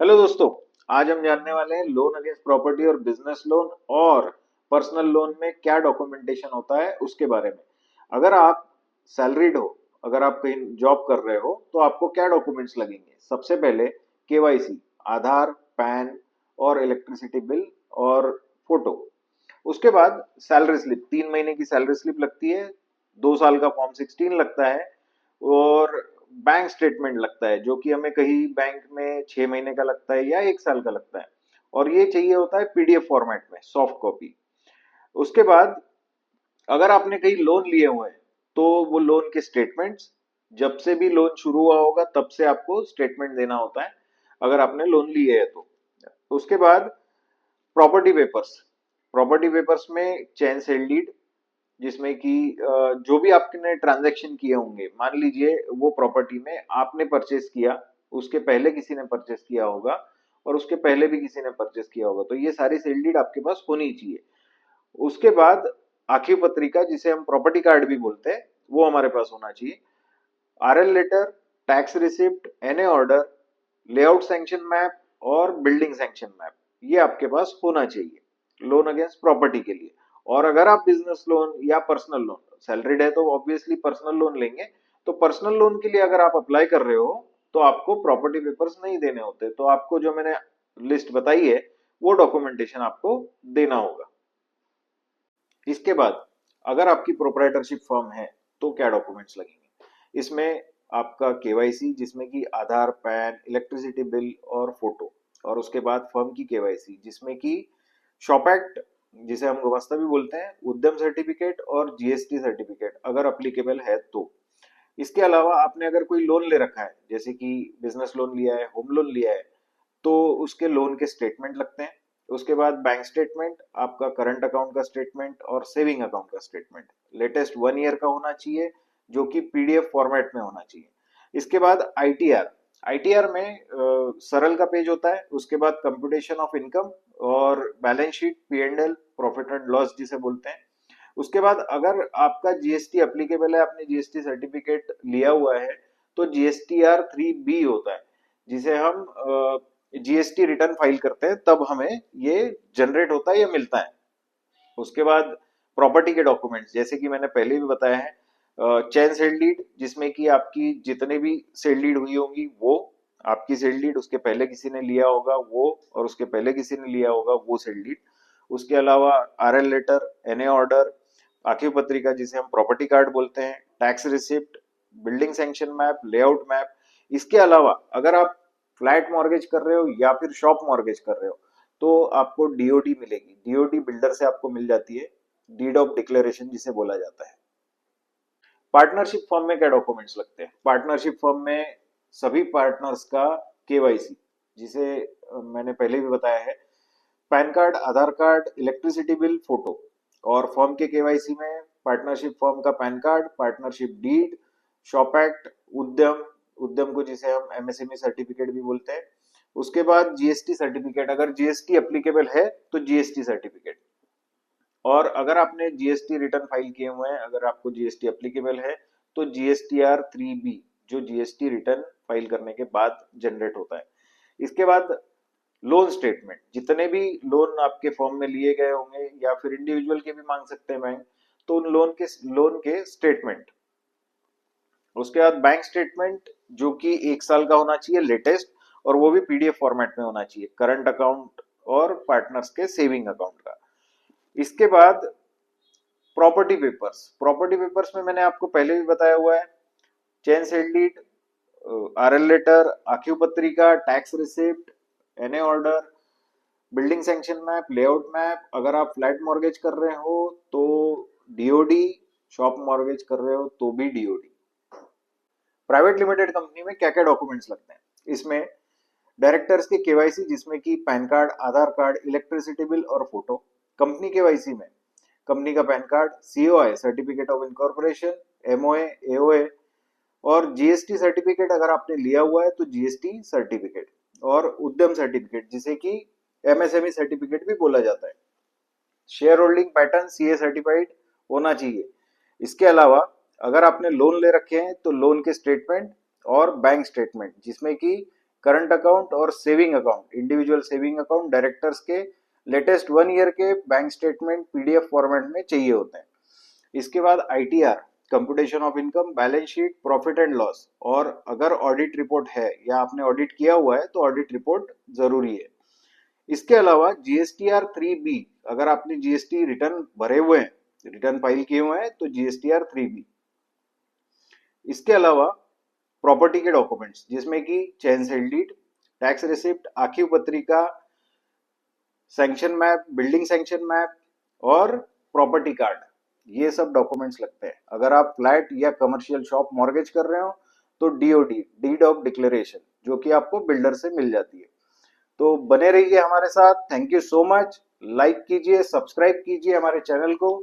Hello दोस्तों। आज हम जानने वाले हैं लोन अगेंस्ट प्रॉपर्टी और बिजनेस लोन और पर्सनल लोन में क्या डॉक्यूमेंटेशन होता है उसके बारे में। अगर आप सैलरीड हो, अगर आप कहीं जॉब कर रहे हो तो आपको क्या डॉक्यूमेंट्स लगेंगे। सबसे पहले केवाईसी, आधार, पैन और इलेक्ट्रिसिटी बिल और फोटो। उसके बाद सैलरी स्लिप, 3 महीने की सैलरी स्लिप लगती है, 2 साल का फॉर्म 16 लगता है और बैंक स्टेटमेंट लगता है जो कि हमें कहीं बैंक में 6 महीने का लगता है या 1 साल का लगता है। और ये चाहिए होता है पीडीएफ फॉर्मेट में, सॉफ्ट कॉपी। उसके बाद अगर आपने कहीं लोन लिए हुए हैं तो वो लोन के स्टेटमेंट्स, जब से भी लोन शुरू हुआ होगा तब से आपको स्टेटमेंट देना होता है अगर आपने लोन लिए है तो। उसके बाद प्रॉपर्टी पेपर्स, प्रॉपर्टी पेपर्स में चेन सेल डीड, जिसमें कि जो भी आपने ट्रांजैक्शन किए होंगे, मान लीजिए वो प्रॉपर्टी में आपने परचेस किया, उसके पहले किसी ने परचेस किया होगा और उसके पहले भी किसी ने परचेस किया होगा, तो ये सारी सेल डीड आपके पास होनी चाहिए। उसके बाद आखिर पत्रिका, जिसे हम प्रॉपर्टी कार्ड भी बोलते हैं, वो हमारे पास होना चाहिए। RL letter, tax receipt, NA order, layout sanction map और बिल्डिंग सैंक्शन मैप, ये आपके पास होना चाहिए लोन अगेंस्ट प्रॉपर्टी के लिए। और अगर आप बिजनेस लोन या पर्सनल लोन, सैलरीड है तो ऑब्वियसली पर्सनल लोन लेंगे, तो पर्सनल लोन के लिए अगर आप अप्लाई कर रहे हो तो आपको प्रॉपर्टी पेपर्स नहीं देने होते, तो आपको जो मैंने लिस्ट बताई है वो डॉक्यूमेंटेशन आपको देना होगा। इसके बाद अगर आपकी प्रोप्राइटरशिप फर्म है तो क्या डॉक्यूमेंट्स लगेंगे। इसमें आपका केवाईसी, जिसमें कि आधार, पैन, इलेक्ट्रिसिटी बिल और फोटो। और उसके बाद फर्म की केवाईसी, जिसमें कि शॉप एक्ट, जिसे हम गुमास्ता भी बोलते हैं, उद्यम सर्टिफिकेट और जीएसटी सर्टिफिकेट अगर अप्लीकेबल है तो। इसके अलावा आपने अगर कोई लोन ले रखा है, जैसे कि बिजनेस लोन लिया है, होम लोन लिया है, तो उसके लोन के स्टेटमेंट लगते हैं। उसके बाद बैंक स्टेटमेंट, आपका करंट अकाउंट का स्टेटमेंट और सेविंग अकाउंट का स्टेटमेंट लेटेस्ट 1 ईयर का होना चाहिए, जो कि पीडीएफ फॉर्मेट में होना चाहिए। इसके बाद आईटीआर, आईटीआर में सरल का पेज होता है, उसके बाद कंप्यूटेशन ऑफ इनकम और balance sheet, P and L, profit and loss जिसे बोलते हैं। उसके बाद अगर आपका जीएसटी अप्लीकेबल है, आपने जीएसटी सर्टिफिकेट लिया हुआ है, तो जीएसटीआर 3B होता है, जिसे हम जीएसटी रिटर्न फाइल करते हैं तब हमें ये जनरेट होता है या मिलता है। उसके बाद प्रॉपर्टी के डॉक्यूमेंट्स, जैसे कि मैंने पहले भी बताया है, चेन सेल डीड, जिसमें कि आपकी जितने भी सेल डीड हुई होंगी वो, आपकी सेल डीड, उसके पहले किसी ने लिया होगा वो, और उसके पहले किसी ने लिया होगा वो सेल डीड। उसके अलावा आरएल लेटर, एनए ऑर्डर, आखिर पत्रिका जिसे हम प्रॉपर्टी कार्ड बोलते हैं, tax receipt, building sanction map, layout map. इसके अलावा अगर आप फ्लैट मॉर्गेज कर रहे हो या फिर शॉप मॉर्गेज कर रहे हो तो आपको डीओडी मिलेगी, डीओडी बिल्डर से आपको मिल जाती है, डीड ऑफ डिक्लेरेशन जिसे बोला जाता है। पार्टनरशिप फर्म में क्या डॉक्यूमेंट्स लगते हैं। पार्टनरशिप फर्म में सभी पार्टनर्स का केवाईसी, जिसे मैंने पहले भी बताया है, PAN card, Aadhaar card, electricity bill, photo. और फर्म के केवाईसी में पार्टनरशिप फर्म का PAN card, partnership deed, shop act, Udyam, Udyam को जिसे हम एमएसएमई सर्टिफिकेट भी बोलते हैं। उसके बाद जीएसटी सर्टिफिकेट, अगर जीएसटी एप्लीकेबल है तो जीएसटी सर्टिफिकेट। और अगर आपने जीएसटी रिटर्न फाइल किए हुए हैं, अगर आपको जीएसटी एप्लीकेबल है तो जीएसटीआर 3B, जो जीएसटी रिटर्न फाइल करने के बाद जनरेट होता है। इसके बाद लोन स्टेटमेंट, जितने भी लोन आपके फॉर्म में लिए गए होंगे या फिर इंडिविजुअल के भी मांग सकते हैं बैंक, तो उन लोन के स्टेटमेंट। उसके बाद बैंक स्टेटमेंट, जो कि 1 साल का होना चाहिए लेटेस्ट, और वो भी पीडीएफ फॉर्मेट में होना चाहिए, करंट अकाउंट और पार्टनर्स के सेविंग अकाउंट का। इसके बाद प्रॉपर्टी पेपर्स, प्रॉपर्टी पेपर्स में मैंने आपको पहले भी बताया हुआ है, chain sale deed, RL letter, आखिर पत्रिका, tax receipt, NA order, building sanction map, layout map. अगर आप फ्लैट मॉर्गेज कर रहे हो तो डीओडी, शॉप मॉर्गेज कर रहे हो तो भी डीओडी। प्राइवेट लिमिटेड कंपनी में क्या क्या डॉक्यूमेंट्स लगते हैं। इसमें डायरेक्टर्स के केवाईसी, जिसमें कि pan card, Aadhaar card, electricity bill और फोटो। कंपनी केवाईसी में कंपनी का PAN card, COI, certificate of incorporation, MOA, AOA, और जीएसटी सर्टिफिकेट अगर आपने लिया हुआ है तो जीएसटी सर्टिफिकेट, और उद्यम सर्टिफिकेट जिसे कि एमएसएमई सर्टिफिकेट भी बोला जाता है। Share holding pattern CA certified होना चाहिए। इसके अलावा अगर आपने लोन ले रखे हैं तो लोन के स्टेटमेंट और बैंक स्टेटमेंट, जिसमें कि करंट अकाउंट और saving account, individual saving account directors के लेटेस्ट 1 ईयर के बैंक स्टेटमेंट पीडीएफ फॉर्मेट में चाहिए होते हैं। इसके बाद ITR, computation of income, balance sheet, profit and loss, और अगर ऑडिट रिपोर्ट है या आपने ऑडिट किया हुआ है तो ऑडिट रिपोर्ट जरूरी है। इसके अलावा जीएसटीआर 3B, अगर आपने जीएसटी रिटर्न भरे हुए हैं, रिटर्न फाइल किए हुए हैं तो जीएसटीआर 3B। इसके अलावा प्रॉपर्टी के डॉक्यूमेंट्स जिसमें कि chain sale deed, tax receipt, आखिव पत्रिका, sanction map, building sanction map और प्रॉपर्टी कार्ड, ये सब डॉक्यूमेंट्स लगते हैं। अगर आप फ्लैट या कमर्शियल शॉप मॉर्गेज कर रहे हो तो डीओडी, डीड ऑफ डिक्लेरेशन, जो कि आपको बिल्डर से मिल जाती है। तो बने रहिए हमारे साथ। Thank you so much. Like कीजिए, सब्सक्राइब कीजिए हमारे चैनल को।